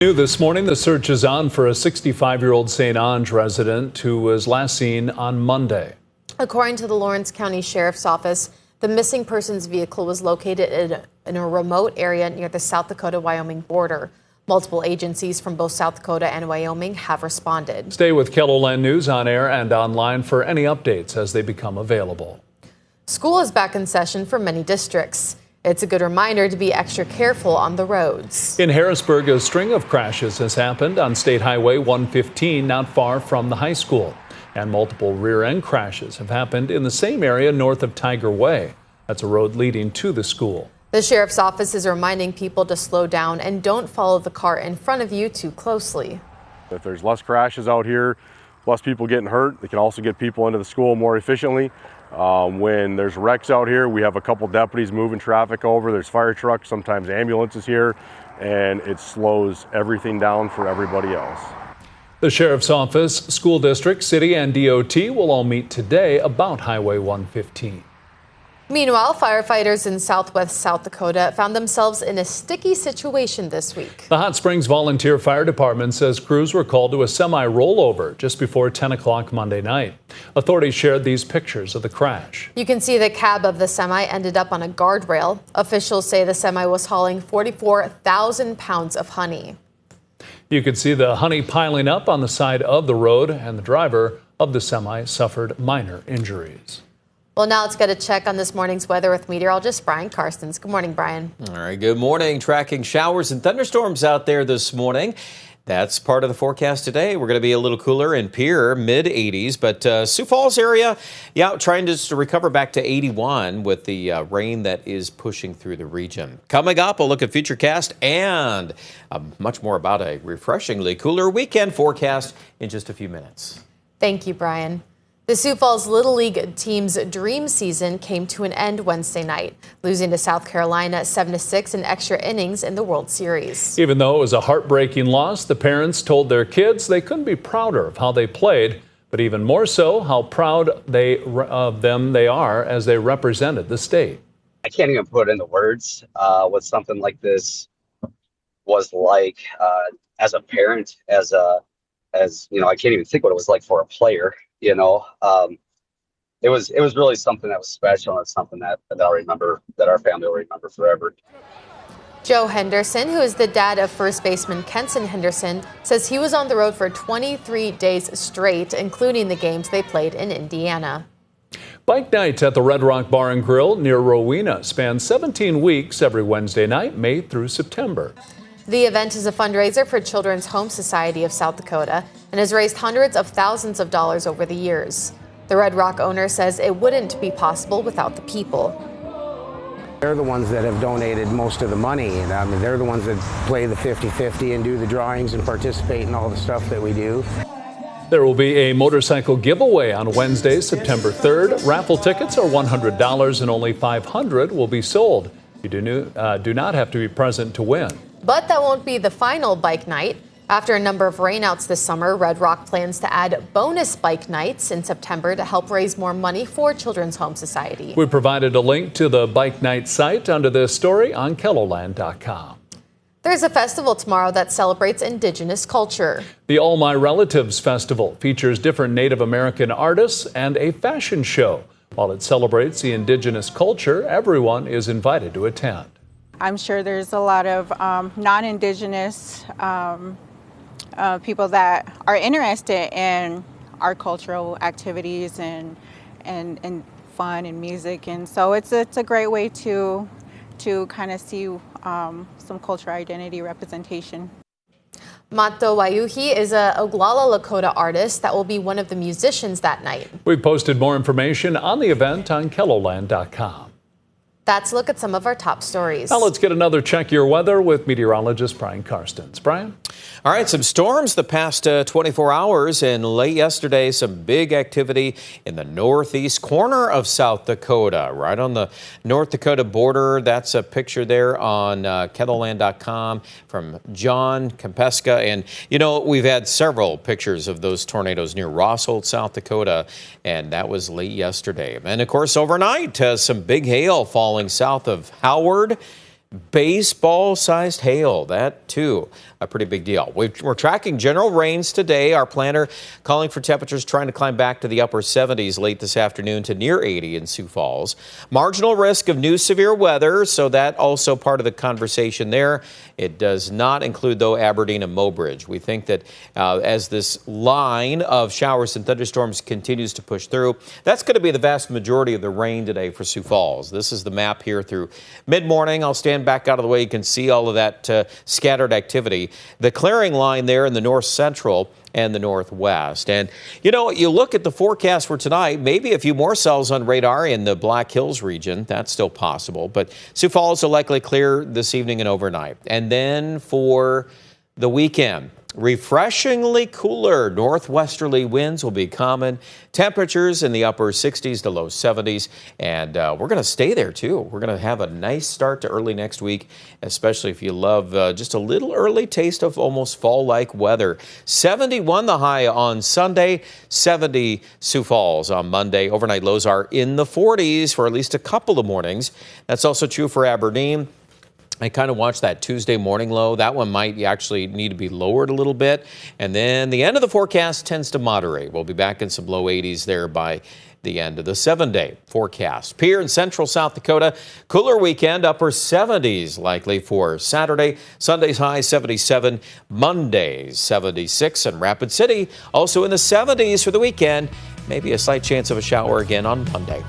New this morning, the search is on for a 65-year-old St. Ange resident who was last seen on Monday. According to the Lawrence County Sheriff's Office, the missing person's vehicle was located in a remote area near the South Dakota-Wyoming border. Multiple agencies from both South Dakota and Wyoming have responded. Stay with KELOLAND News on air and online for any updates as they become available. School is back in session for many districts. It's a good reminder to be extra careful on the roads. In Harrisburg, a string of crashes has happened on State Highway 115 not far from the high school. And multiple rear-end crashes have happened in the same area north of Tiger Way. That's a road leading to the school. The sheriff's office is reminding people to slow down and don't follow the car in front of you too closely. If there's less crashes out here, less people getting hurt, they can also get people into the school more efficiently. When there's wrecks out here, we have a couple deputies moving traffic over. There's fire trucks, sometimes ambulances here, and it slows everything down for everybody else. The sheriff's office, school district, city, and DOT will all meet today about Highway 115. Meanwhile, firefighters in southwest South Dakota found themselves in a sticky situation this week. The Hot Springs Volunteer Fire Department says crews were called to a semi-rollover just before 10 o'clock Monday night. Authorities shared these pictures of the crash. You can see the cab of the semi ended up on a guardrail. Officials say the semi was hauling 44,000 pounds of honey. You could see the honey piling up on the side of the road, and the driver of the semi suffered minor injuries. Well, now let's get a check on this morning's weather with meteorologist Brian Karstens. Good morning, Brian. All right, good morning. Tracking showers and thunderstorms out there this morning. That's part of the forecast today. We're going to be a little cooler in Pierre, mid-80s, but Sioux Falls area, trying to recover back to 81 with the rain that is pushing through the region. Coming up, a look at Futurecast and much more about a refreshingly cooler weekend forecast in just a few minutes. Thank you, Brian. The Sioux Falls Little League team's dream season came to an end Wednesday night, losing to South Carolina 7-6 in extra innings in the World Series. Even though it was a heartbreaking loss, the parents told their kids they couldn't be prouder of how they played, but even more so how proud of them they are as they represented the state. I can't even put into words what something like this was like as a parent, as you know, I can't even think what it was like for a player. You know, it was really something that was special, and it's something that I'll remember, that our family will remember forever. Joe Henderson, who is the dad of first baseman Kenson Henderson, says he was on the road for 23 days straight, including the games they played in Indiana. Bike night at the Red Rock Bar and Grill near Rowena spans 17 weeks every Wednesday night, May through September. The event is a fundraiser for Children's Home Society of South Dakota and has raised hundreds of thousands of dollars over the years. The Red Rock owner says it wouldn't be possible without the people. They're the ones that have donated most of the money, and I mean, they're the ones that play the 50-50 and do the drawings and participate in all the stuff that we do. There will be a motorcycle giveaway on Wednesday, September 3rd. Raffle tickets are $100 and only 500 will be sold. You do not have to be present to win. But that won't be the final bike night. After a number of rainouts this summer, Red Rock plans to add bonus bike nights in September to help raise more money for Children's Home Society. We provided a link to the bike night site under this story on KELOLAND.com. There's a festival tomorrow that celebrates Indigenous culture. The All My Relatives Festival features different Native American artists and a fashion show. While it celebrates the Indigenous culture, everyone is invited to attend. I'm sure there's a lot of non-Indigenous people that are interested in our cultural activities and fun and music, and so it's a great way to kind of see some cultural identity representation. Mato Wayuhi is a Oglala Lakota artist that will be one of the musicians that night. We've posted more information on the event on KELOLAND.com. That's a look at some of our top stories. Now let's get another Check Your Weather with meteorologist Brian Karstens. Brian? All right, some storms the past 24 hours, and late yesterday, some big activity in the northeast corner of South Dakota, right on the North Dakota border. That's a picture there on KELOLAND.com from John Kampeska. And, you know, we've had several pictures of those tornadoes near Rossholt, South Dakota, and that was late yesterday. And, of course, overnight, some big hail falling south of Howard. baseball-sized hail. That, too, a pretty big deal. We're tracking general rains today. Our planner calling for temperatures trying to climb back to the upper 70s late this afternoon to near 80 in Sioux Falls. Marginal risk of new severe weather, so that also part of the conversation there. It does not include, though, Aberdeen and Mobridge. We think that as this line of showers and thunderstorms continues to push through, that's going to be the vast majority of the rain today for Sioux Falls. This is the map here through mid-morning. I'll stand back out of the way. You can see all of that scattered activity. The clearing line there in the north central and the northwest. And, you know, you look at the forecast for tonight, maybe a few more cells on radar in the Black Hills region. That's still possible. But Sioux Falls will likely clear this evening and overnight. And then for the weekend, refreshingly cooler northwesterly winds will be common. Temperatures in the upper 60s to low 70s. And we're going to stay there, too. We're going to have a nice start to early next week, especially if you love just a little early taste of almost fall-like weather. 71 the high on Sunday, 70 Sioux Falls on Monday. Overnight lows are in the 40s for at least a couple of mornings. That's also true for Aberdeen. I kind of watched that Tuesday morning low. That one might actually need to be lowered a little bit. And then the end of the forecast tends to moderate. We'll be back in some low 80s there by the end of the 7-day forecast. Here in central South Dakota, cooler weekend, upper 70s likely for Saturday. Sunday's high 77, Monday's 76, and Rapid City also in the 70s for the weekend. Maybe a slight chance of a shower again on Monday.